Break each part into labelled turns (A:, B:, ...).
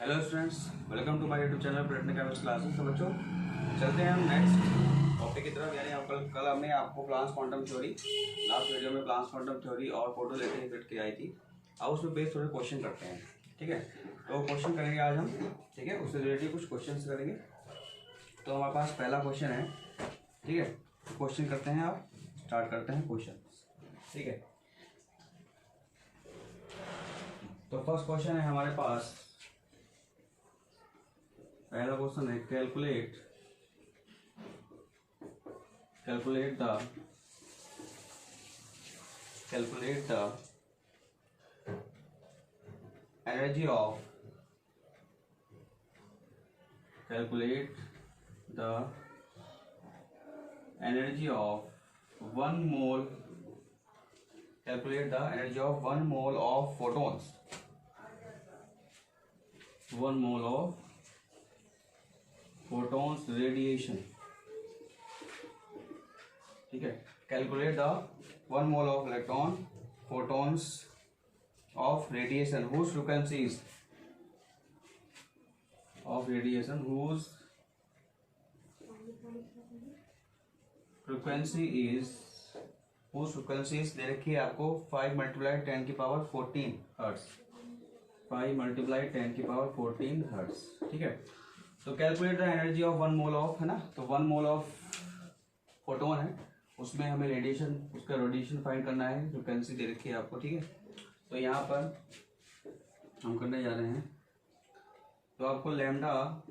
A: Hello students, welcome to my YouTube channel Prayatn chemistry classes. तो बच्चों चलते हैं हम नेक्स्ट टॉपिक की तरफ। यानी कल हमने आपको Planck's quantum theory, last video में प्लांस क्वांटम थ्योरी और फोटोइलेक्ट्रिक इफेक्ट की आई थी। अब उसमें बेस्ड थोड़े क्वेश्चन करते हैं, ठीक है। तो क्वेश्चन करेंगे आज हम, ठीक है, उससे रिलेटेड कुछ क्वेश्चन करेंगे। तो हमारे पास पहला क्वेश्चन है, ठीक है। क्वेश्चन करते हैं, आप स्टार्ट करते हैं क्वेश्चन, ठीक है। तो फर्स्ट क्वेश्चन है हमारे पास, पहला क्वेश्चन है calculate the energy of one mole of photons, 1 mole of photons radiation, ठीक है। Calculate the 1 mole of photons of radiation whose frequency is दे रखी है आपको 5 × 10⁻14 हर्ट्ज, 5 × 10⁻14 हर्ट्ज, ठीक है। तो calculate the energy of 1 mole of, है ना। तो 1 मोल ऑफ फोटोन है, उसमें हमें उसका रेडिएशन फाइंड करना है, फ्रिक्वेंसी दे रखी है आपको, ठीक है। तो यहाँ पर हम करने जा रहे हैं। तो आपको लैम्डा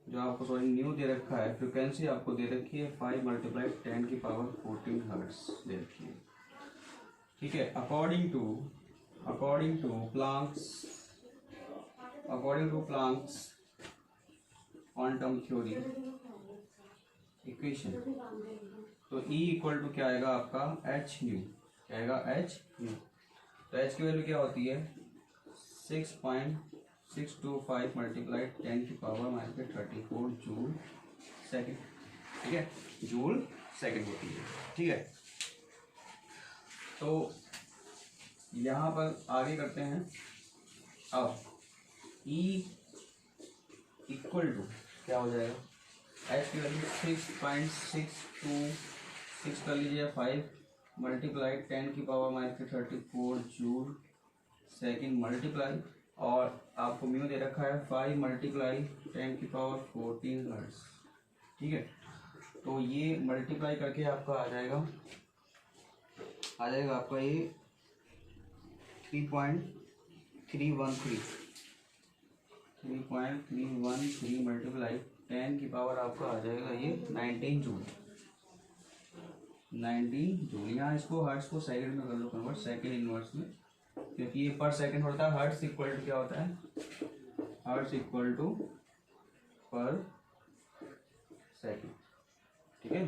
A: जो आपको न्यू दे रखा है, फ्रिक्वेंसी आपको दे रखी है 5 × 10⁻14 हर्ट्ज दे रखी है, ठीक है। According to Planck's quantum theory equation, तो E इक्वल टू क्या आएगा आपका h न्यू, क्या आएगा h न्यू। तो h की वैल्यू क्या होती है 6.625 × 10⁻34 जूल सेकेंड, ठीक है, जूल सेकेंड होती है, ठीक है। तो यहाँ पर आगे करते हैं। अब E इक्वल टू क्या हो जाएगा, h की वैल्यू 6.626 कर लीजिए, 5 × 10⁻34 जूल सेकेंड मल्टीप्लाई, और आपको म्यू दे रखा है 5 × 10⁻14 हर्ट्ज, ठीक है। तो ये मल्टीप्लाई करके आपका आ जाएगा आपका ये 3.313 मल्टीप्लाई 10 की पावर आपका आ जाएगा ये 19 जूल। यहाँ इसको हर्ट्ज को सेकंड में कर लो कन्वर्ट, सेकंड इनवर्स में, क्योंकि ये पर सेकंड होता है। हर्ट्ज इक्वल टू क्या होता है, हर्ट्ज इक्वल टू पर सेकंड, ठीक है,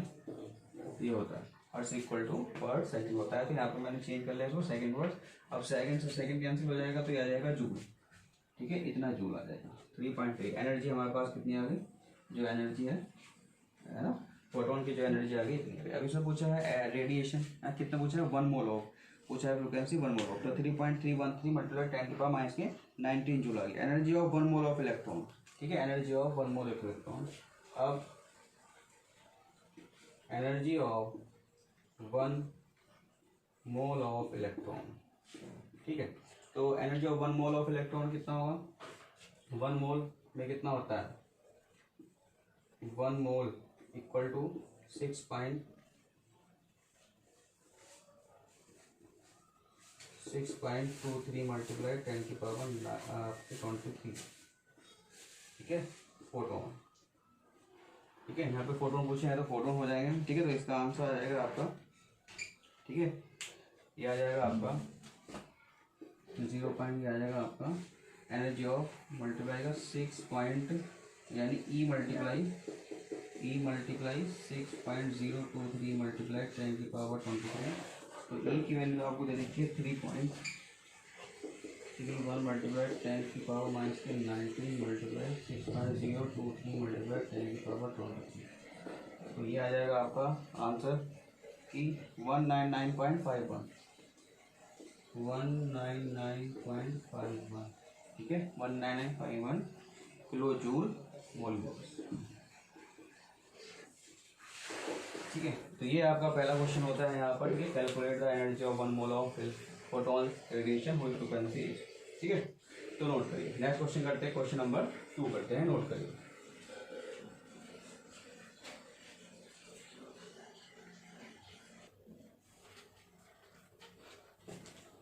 A: ये होता है। हर्ट्ज इक्वल टू पर सेकंड होता है। तो यहाँ पर मैंने चेंज कर लिया इसको सेकंड वर्ड। अब सेकंड से सेकंड कैंसिल हो जाएगा, तो ये आ जाएगा जूल, ठीक है, इतना जूल आ जाएगा। 3.3 एनर्जी हमारे पास कितनी आ गई, जो एनर्जी है ना, फोटोन की जो एनर्जी आ गई इतनी। अभी इसमें पूछा है रेडिएशन, कितना पूछा है 1 मोल ऑफ, पूछा है फ्रिक्वेंसी 1 मोल ऑफ। तो 3.313 × 10⁻19 जूल आ गई energy of 1 mole of electron, ठीक है, energy of 1 mole of electron. अब energy of 1 mole of electron, ठीक है। तो energy of 1 mole of electron कितना होगा, 1 मोल में कितना होता है, 1 मोल इक्वल टू 6.23 × 10⁻23, ठीक है, फोटोन, ठीक है। यहाँ पे फोटोन पूछे हैं तो फोटोन हो जाएंगे, ठीक है। तो इसका आंसर आ जाएगा आपका, ठीक है, ये आ जाएगा आपका 0 पॉइंट, ये आ जाएगा आपका एनर्जी ऑफ मल्टीप्लाई का 6 पॉइंट, यानी E मल्टीप्लाई 6.023 × 10⁻23। तो E की वैल्यू आपको दे देखिए 3.31 × 10⁻19 मल्टीप्लाई 6.023 × 10⁻23। तो ये आ जाएगा आपका आंसर कि 199.51, 199.51, ठीक है, 19951 किलो जूल वॉल्यूम। ठीक है, तो ये आपका पहला क्वेश्चन होता है यहाँ पर कि calculate the energy of 1 mole of photon radiation हुई फ्रीक्वेंसी। ठीक है, तो नोट करिए। नेक्स्ट क्वेश्चन करते हैं, क्वेश्चन नंबर 2 करते हैं, नोट करिए।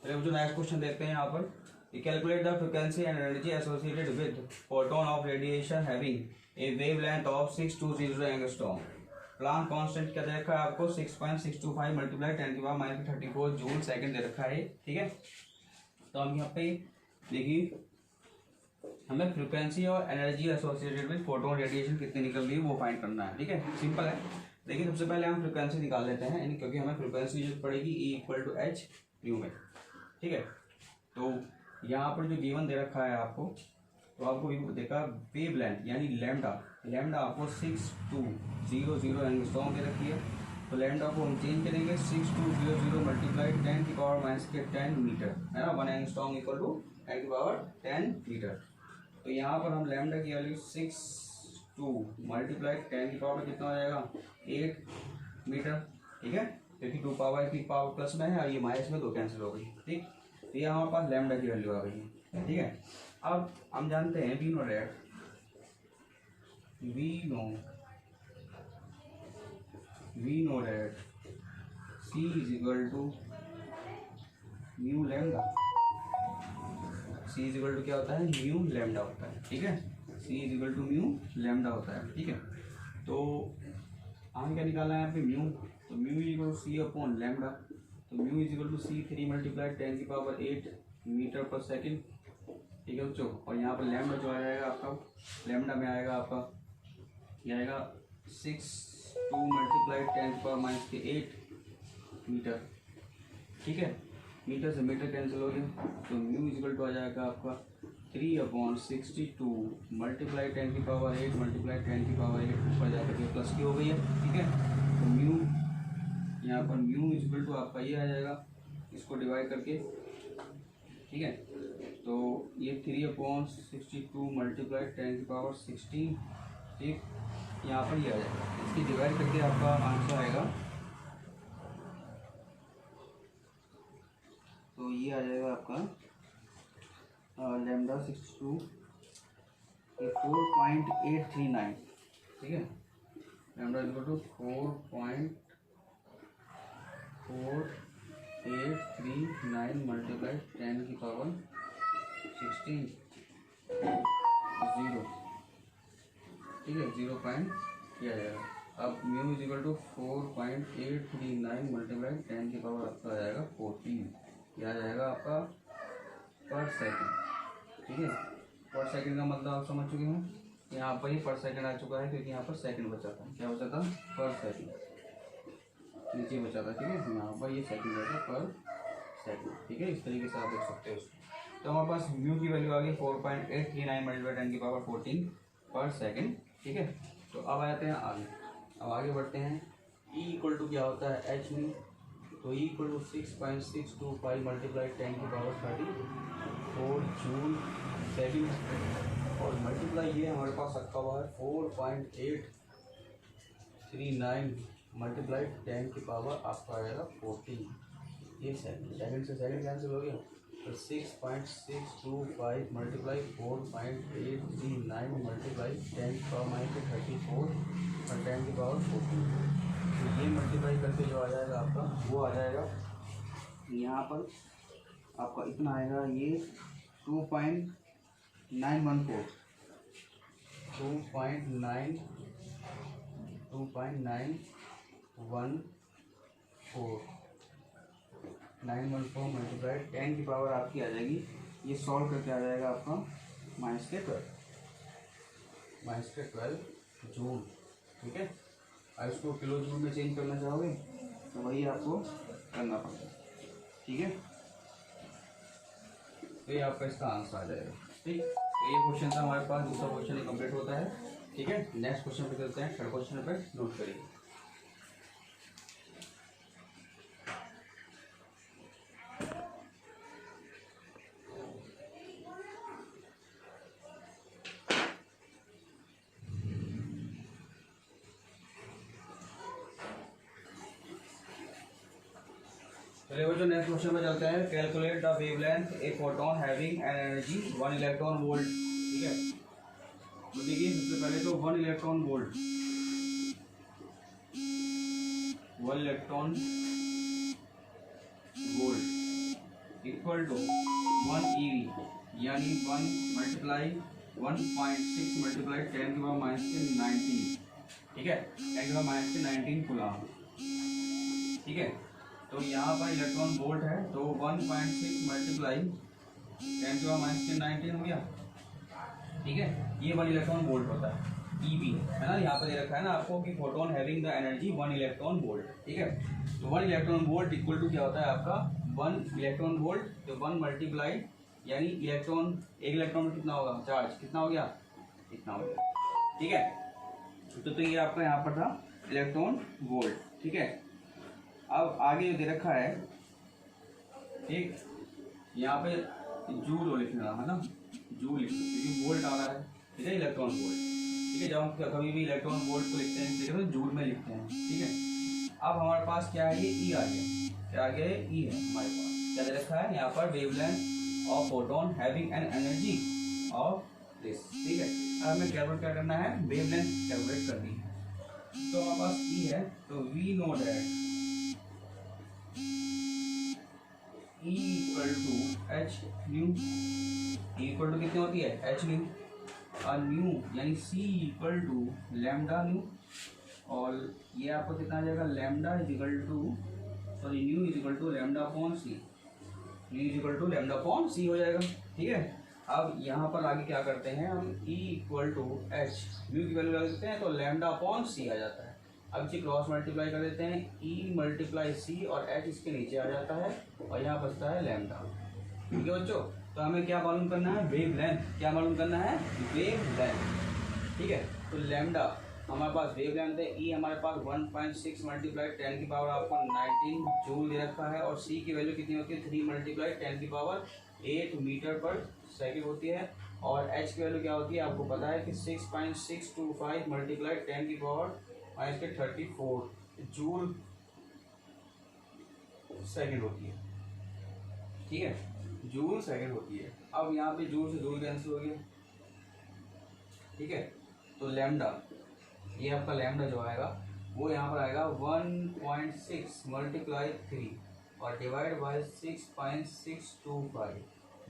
A: जो नेक्स्ट क्वेश्चन देखते हैं यहाँ पर, calculate the frequency and energy associated with photon of radiation having a wavelength of 6200 angstrom. Plan constant क्या दे रखा है आपको, 6.625 मल्टीप्लाई 10⁻34 जूल सेकंड दे रखा है। ठीक है, तो हम यहाँ पे देखिए हमें फ्रीक्वेंसी और energy associated with photon radiation कितनी निकल रही है वो फाइंड करना है। ठीक है, सिंपल है। देखिए सबसे पहले हम फ्रीक्वेंसी निकाल लेते हैं, क्योंकि हमें फ्रीक्वेंसी जो पड़ेगी E=H न्यू में। ठीक है, तो यहाँ पर जो गिवन दे रखा है आपको, तो आपको देखा वेवलेंथ यानी लैम्डा आपको 6200 एंगस्ट्रॉम दे रखी है। तो लैम्डा को हम चेंज करेंगे 6200 मल्टीप्लाई 10⁻10 मीटर, है ना। 1 एंगस्ट्रॉम इक्वल टू 10⁻10 मीटर। तो यहाँ पर हम लैम्डा की वैल्यू 62 मल्टीप्लाई 10 की पावर कितना हो जाएगा, 8 मीटर। ठीक है, क्योंकि 2 पावर की पावर प्लस में है और ये माइनस में 2 कैंसिल हो गई। ठीक, तो यहाँ हमारे पास लैम्डा की वैल्यू आ गई है। ठीक है, अब हम जानते हैं we know that C is equal to mu lambda. C is equal to क्या होता है, म्यू लैम्डा होता है। ठीक है, C is equal to mu lambda होता है। ठीक है, तो हमें क्या निकालना है यहाँ पे, म्यू। तो mu is equal to C upon lambda. तो mu is equal to C 3 multiply 10⁻8 metre per second. ठीक है बच्चों, और यहाँ पर लैम्डा जो आ जाएगा आपका, लैम्डा में आएगा आपका ये आएगा 62 मल्टीप्लाई 10⁻8 मीटर। ठीक है, मीटर से मीटर कैंसिल हो गया, तो म्यू इक्वल टू आ जाएगा आपका 3/62 मल्टीप्लाई 10⁻8 मल्टीप्लाई 10⁻8 ऊपर जाकर के प्लस की हो गई है। ठीक है, तो म्यू यहाँ पर म्यू इक्वल टू आपका ये आ जाएगा, इसको डिवाइड करके। ठीक है, तो ये 3/62 मल्टीप्लाई 10⁻16। ठीक, यहाँ पर ये आ जाएगा, इसकी डिवाइड करके आपका आंसर आएगा, तो ये आ जाएगा आपका लैम्डा 62 4.839। ठीक है, लैम्डा इक्वल टू 4.4839 मल्टीप्लाई 10⁻16 0। ठीक है, 0 पॉइंट किया जाएगा। अब mu is equal to 4.839 multiply 10 की पावर आपका आ जाएगा 14। यह आ जाएगा आपका पर सेकंड। ठीक है, पर सेकंड का मतलब आप समझ चुके हैं, यहाँ पर ही पर सेकंड आ चुका है, क्योंकि यहाँ पर सेकंड बचा था। क्या बचा था, पर सेकंड, नीचे बचा था। ठीक है, यहाँ पर ये सेकंड बचा पर सेकंड। ठीक है, इस तरीके से आप देख सकते हो उसको। तो हमारे पास म्यू की वैल्यू आ गई 4.839 मल्टीप्लाई 10 की पावर 14 पर सेकंड। ठीक है, तो अब आते हैं आगे। अब आगे बढ़ते हैं। E इक्वल टू क्या होता है, H म्यू। तो E इक्वल टू 6.625 मल्टीप्लाई 10 की पावर 34 जूल सेकंड, और मल्टीप्लाई ये हमारे पास रखा हुआ है 4.839 मल्टीप्लाई 10 की पावर आपका आएगा 14। ये सेकंड से सेकंड कैंसिल हो गया, तो 6.625 मल्टीप्लाई 4.839 मल्टीप्लाई 10 की पावर -34 और 10 की पावर 14। तो ये मल्टीप्लाई करके जो आ जाएगा आपका, वो आ जाएगा यहाँ पर आपका इतना आएगा, ये 2.914 914 मल्टीप्लाई 10 की पावर आपकी आ जाएगी। ये सॉल्व करके आ जाएगा आपका -12 जूल। ठीक है, और इसको किलो जूल में चेंज करना चाहोगे तो वही आपको करना पड़ेगा। ठीक है, तो ये आपका इसका आंसर आ जाएगा। ठीक, तो ये क्वेश्चन था हमारे पास, दूसरा क्वेश्चन कंप्लीट होता है। ठीक है, नेक्स्ट क्वेश्चन पे चलते हैं। थर्ड क्वेश्चन पे नोट करिए। चलिए बच्चों नेक्स्ट क्वेश्चन पे चलते हैं। Calculate the wavelength a photon having an energy 1 electron volt. ठीक है, तो देखिए सबसे पहले तो 1 electron volt, 1 electron volt equal to 1 EV, यानी 1 मल्टीप्लाई 1.6 मल्टीप्लाई 10⁻⁻⁹ ठीक है, 10⁻⁻⁹ कूलम। ठीक है, तो यहाँ पर इलेक्ट्रॉन वोल्ट है तो 1.6 मल्टीप्लाई 10⁻⁻⁹ हो गया। ठीक है, ये 1 इलेक्ट्रॉन वोल्ट होता है, EV है ना। यहाँ पर दे रखा है ना आपको कि photon having the energy 1 electron volt. ठीक है, तो 1 इलेक्ट्रॉन वोल्ट इक्वल टू क्या होता है आपका 1 इलेक्ट्रॉन वोल्ट, तो 1 मल्टीप्लाई यानी इलेक्ट्रॉन, एक इलेक्ट्रॉन में कितना होगा चार्ज, कितना हो गया, इतना हो गया। ठीक है, तो ये आपका यहाँ पर था इलेक्ट्रॉन वोल्ट। ठीक है, अब आगे दे रखा है, ठीक, यहाँ पे जूल लिखना है ना, जूल लिखना क्योंकि वोल्ट आ रहा है। ठीक है, इलेक्ट्रॉन वोल्ट। ठीक है, जब हम कभी भी इलेक्ट्रॉन वोल्ट को लिखते हैं तो जूल में लिखते हैं। ठीक है, अब हमारे पास क्या है, ये ई आ गया, क्या आ गया, ई है हमारे पास। क्या दे रखा है यहाँ पर, wavelength of photon having an energy of this. ठीक है, अब हमें कैलकुलेट क्या करना है, वेवलेंथ कैलकुलेट करनी है। तो हमारे पास ई है तो वी नोट है E equal to H nu, equal to कितनी होती है, एच न्यू, और न्यू यानी C equal to lambda nu, और ये आपको कितना आ जाएगा, lambda is equal to, sorry nu is equal to lambda upon c, nu is equal to lambda upon c हो जाएगा। ठीक है, अब यहाँ पर आगे क्या करते हैं हम, E equal to H, nu की वैल्यू लगा देते हैं तो लैम्डा अपॉन सी आ जाता है। अब इसे क्रॉस मल्टीप्लाई कर देते हैं, E मल्टीप्लाई सी और H इसके नीचे आ जाता है और यहाँ बचता है लैम्डा। ठीक है बच्चों, तो हमें क्या मालूम करना है, वेव लेंथ, क्या मालूम करना है, वेव लेंथ। ठीक है, तो लैम्डा हमारे पास वेव लेंथ है, E हमारे पास 1.6 मल्टीप्लाई 10 की पावर आपको 19 जूल दे रखा है, और C की वैल्यू कितनी होती है, 3 मल्टीप्लाई 10 की पावर 8 मीटर पर सेकेंड होती है, और H की वैल्यू क्या होती है आपको पता है कि 6.625 मल्टीप्लाई 10 की पावर -34 जूल सेकंड होती है। ठीक है, जूल सेकंड होती है। अब यहाँ पे जूल से जूल कैंसिल हो गया। ठीक है, तो लैम्डा, ये आपका लैम्डा जो आएगा वो यहाँ पर आएगा 1.6 मल्टीप्लाई 3 और डिवाइड बाय 6.625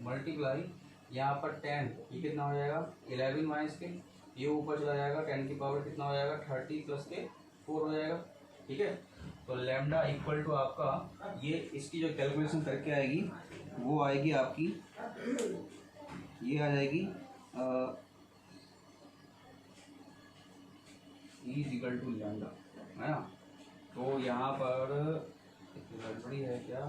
A: मल्टीप्लाई यहाँ पर 10, ये कितना हो जाएगा 11 माइनस के, ये ऊपर चला जाएगा 10 की पावर कितना हो जाएगा 30 प्लस के 4 हो जाएगा। ठीक है, तो लैम्डा इक्वल टू आपका, ये इसकी जो कैलकुलेशन करके आएगी वो आएगी आपकी, ये आ जाएगी ई इक्वल टू लैम्डा, है ना। तो यहाँ पर गड़बड़ी है क्या,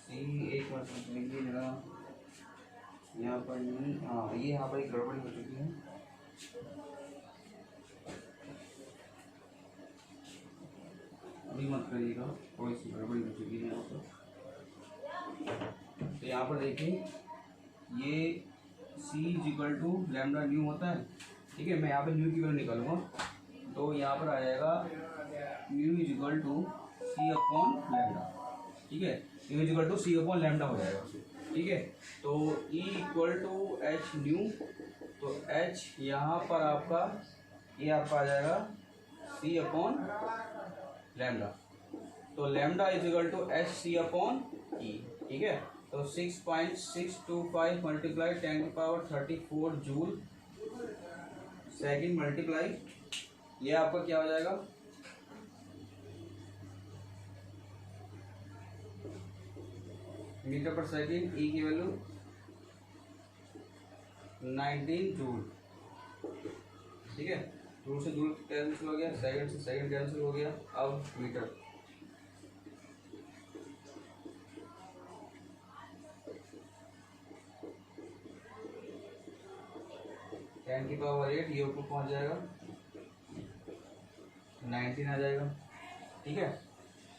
A: सी एक बार समझेंगे जरा, यहाँ पर नहीं, हाँ ये यहाँ पर एक गड़बड़ी हो चुकी है। अभी मत करिएगा, थोड़ी सी गड़बड़ी हो चुकी है यहाँ पर। तो यहाँ पर देखिए ये C equal to lambda nu होता है। ठीक है, मैं यहाँ पर न्यू की वैल्यू निकालूंगा तो यहाँ पर आ जाएगा nu is equal to C upon lambda. ठीक है, nu is equal to C upon lambda हो जाएगा। ठीक है, तो E equal to H nu, तो H यहाँ पर आपका ये आपका आ जाएगा C अपॉन लैम्डा, तो lambda is equal to h c upon E. ठीक है, तो 6.625 मल्टीप्लाई 10 की पावर 34 जूल सेकेंड मल्टीप्लाई, ये आपका क्या हो जाएगा, मीटर पर सेकेंड, ई की वैल्यू 19 जूल। ठीक है, जूल से जूल कैंसिल हो गया, सेकंड से सेकंड कैंसिल हो गया, अब मीटर। टेन की पावर 8 ये ऊपर पहुंच जाएगा, 19 आ जाएगा। ठीक है,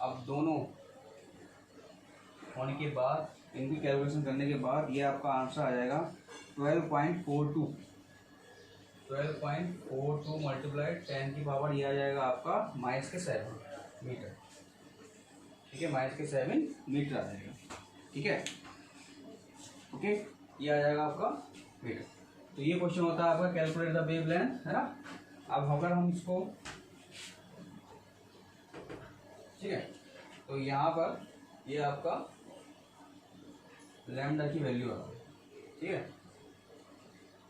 A: अब दोनों होने के बाद, इनकी कैलकुलेशन करने के बाद ये आपका आंसर आ जाएगा 12.42 मल्टीप्लाई 10 की पावर, ये आ जाएगा आपका -7 मीटर। ठीक है, -7 मीटर आ जाएगा। ठीक है, ओके, ये आ जाएगा आपका मीटर। तो ये क्वेश्चन होता है आपका कैलकुलेट द वेवलेंथ, है ना। अब अगर हम इसको, ठीक है, तो यहाँ पर ये आपका लैम्डा की वैल्यू आ गई। ठीक है,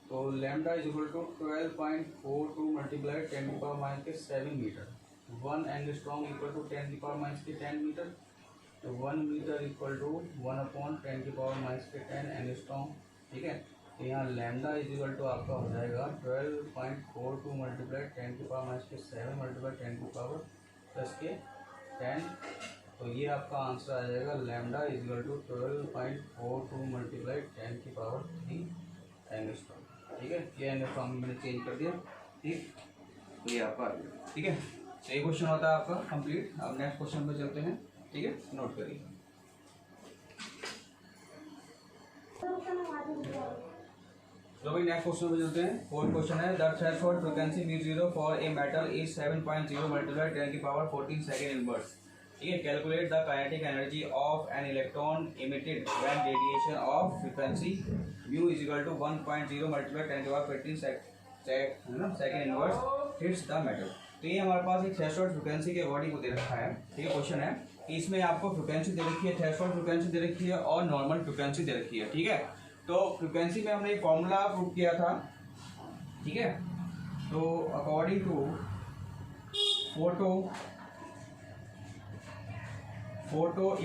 A: तो lambda is equal to 12.42 multiply 10⁻⁻7 metre. 1 angstrom equal to 10⁻⁻10 metre. तो 1 मीटर इक्वल टू 1/10⁻⁻10 एंगस्ट्रॉम। ठीक है, तो यहाँ लैम्डा इज इक्वल टू आपका हो जाएगा 12.42 मल्टीप्लाई 10⁻⁻7 मल्टीप्लाई 10⁻+10। तो ये आपका आंसर आ जाएगा lambda is equal to 12.42 multiply 10⁻³ angstrom. ठीक है, ये एंगस्ट्रॉम मैंने चेंज कर दिया। ठीक, तो ये आपका आ गया। ठीक है, तो ये क्वेश्चन होता है आपका कंप्लीट। अब नेक्स्ट क्वेश्चन पे चलते हैं। ठीक है, नोट करिए। तो भाई नेक्स्ट क्वेश्चन पे चलते हैं। फोर्थ क्वेश्चन है, the threshold frequency V0 for a metal is 7.0 multiply 10⁻14 second inverse. ठीक है, calculate the kinetic energy of an electron emitted when radiation of frequency mu is equal to 1.0 multiply 10⁻15 second inverse hits the metal. तो ये हमारे पास एक threshold frequency के body को दे रखा है। ठीक है, क्वेश्चन है कि इसमें आपको फ्रीक्वेंसी दे रखी है, थ्रेशोल्ड फ्रीक्वेंसी दे रखी है और नॉर्मल फ्रीक्वेंसी दे रखी है। ठीक है, तो फ्रीक्वेंसी में हमने एक फॉर्मूला प्रूव किया था। ठीक है, तो according to photo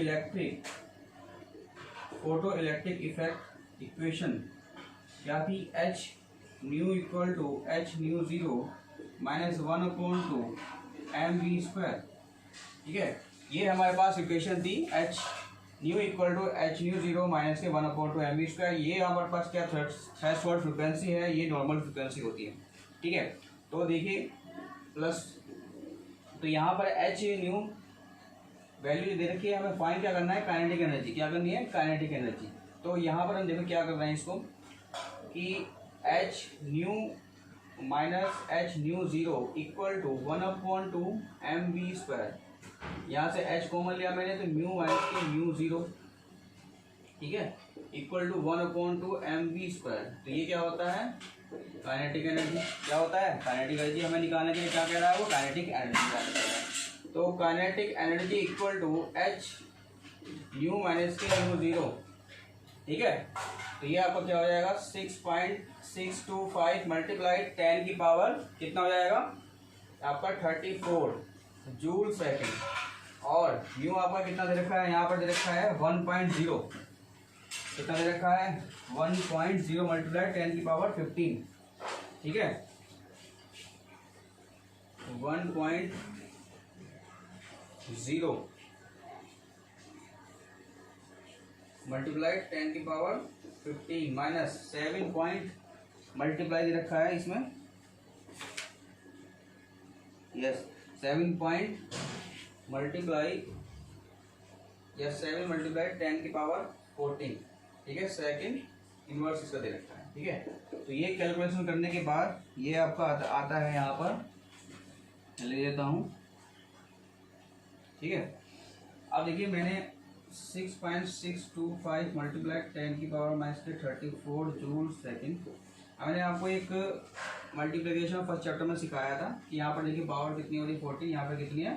A: electric effect equation क्या थी, h nu equal to h nu 0 -1/2 mv²। ठीक है, ये हमारे पास इक्वेशन थी, h nu equal to h nu 0 -1/2 mv²। ये हमारे पास क्या थ्रेशोल्ड फ्रिक्वेंसी है, ये नॉर्मल फ्रिक्वेंसी होती है। ठीक है, तो देखिए प्लस, तो यहाँ पर h न्यू वैल्यू दे रखी है, हमें फाइंड क्या करना है, काइनेटिक एनर्जी। क्या करनी है, काइनेटिक एनर्जी। तो यहाँ पर हम देखो क्या कर रहे हैं इसको, कि h nu minus h nu 0 equal to 1/2 mv²। यहाँ से h कॉमन लिया मैंने, तो म्यू माइनस के म्यू 0, ठीक है, इक्वल टू 1/2 mv²। तो ये क्या होता है, काइनेटिक एनर्जी। क्या होता है, काइनेटिक एनर्जी। हमें निकालने के लिए क्या कह रहा है, वो काइनेटिक एनर्जी निकालने कह रहा है। तो kinetic energy equal to h nu minus के म्यू 0। ठीक है, तो ये आपका क्या हो जाएगा, 6.625 मल्टीप्लाई 10 की पावर कितना हो जाएगा आपका 34 जूल सेकेंड। और म्यू आपका कितना दे रखा है, यहाँ पर दे रखा है 1.0। कितना दे रखा है, 1.0 मल्टीप्लाई 10 की पावर 15। ठीक है, 1.0 मल्टीप्लाई 10 की पावर 15 माइनस 7 पॉइंट मल्टीप्लाई दे रखा है इसमें, yes 7 point multiply, yes 7 multiply 10 की पावर 14। ठीक है, सेकंड इनवर्स इसका दे रखा है। ठीक है, तो ये कैलकुलेशन करने के बाद ये आपका आता है यहाँ पर, ले लेता हूँ। ठीक है, अब देखिए मैंने 6.625 मल्टीप्लाई 10 की पावर -34 जूल सेकेंड। मैंने आपको एक मल्टीप्लिकेशन फर्स्ट चैप्टर में सिखाया था कि यहाँ पर देखिए पावर कितनी हो रही है 14, यहाँ पर कितनी है,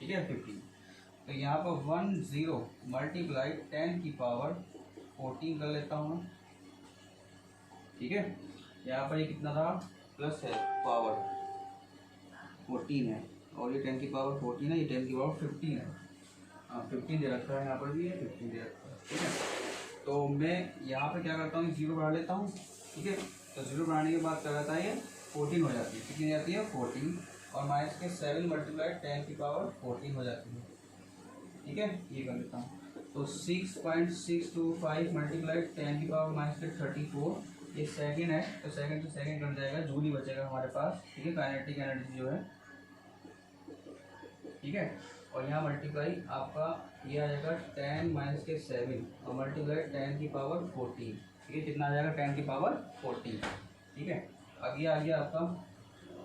A: ठीक है 15। तो यहाँ पर 10 मल्टीप्लाई 10 की पावर 14 कर लेता हूँ। ठीक है, यहाँ पर ये कितना था, प्लस है पावर 14 है, और ये 10 की पावर 14 है, ये 10 की पावर 15 है। हाँ 15 दे रखा है, यहाँ पर भी है 15 दे रखा है। ठीक है, तो मैं यहाँ पर क्या करता हूँ, 0 बढ़ा लेता हूँ। ठीक है, तो 0 बढ़ाने के बाद क्या रहता है, ये 14 हो जाती है। कितनी जाती है, 14, और माइनस के 7 मल्टीप्लाई 10 की पावर 14 हो जाती है। ठीक है, ये कर लेता हूँ। तो 6.625 मल्टीप्लाई 10 की पावर -34, ये सेकंड है, तो सेकंड से सेकंड कट जाएगा, जूल ही बचेगा हमारे पास। ठीक है, काइनेटिक एनर्जी जो है। ठीक है, और यहाँ मल्टीप्लाई आपका ये आ जाएगा 10 माइनस के 7 और मल्टीप्लाई 10 की पावर 14। ठीक है, कितना आ जाएगा, 10 की पावर 14। ठीक है, अब ये आ गया आपका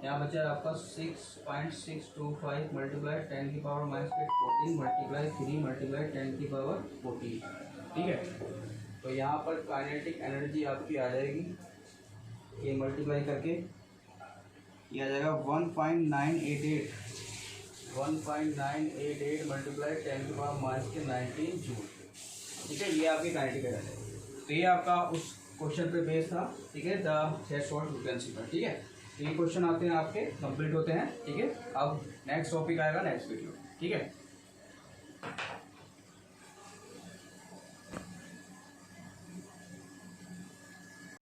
A: यहाँ बचा आपका 6.625 मल्टीप्लाई 10 की पावर -14 मल्टीप्लाई 3 मल्टीप्लाई 10 की पावर 14। ठीक है, तो यहाँ पर काइनेटिक एनर्जी आपकी आ जाएगी, ये मल्टीप्लाई करके ये आ जाएगा 1.988 मल्टीप्लाई 10 की पावर -19 जूल। ठीक है, ये आपकी काइनेटिक एनर्जी है। तो ये आपका उस क्वेश्चन पे बेस था। ठीक है, द थ्रेशोल्ड फ्रीक्वेंसी पर। ठीक है, तो ये क्वेश्चन आते हैं आपके कंप्लीट होते हैं। ठीक है, अब नेक्स्ट टॉपिक आएगा नेक्स्ट वीडियो। ठीक है।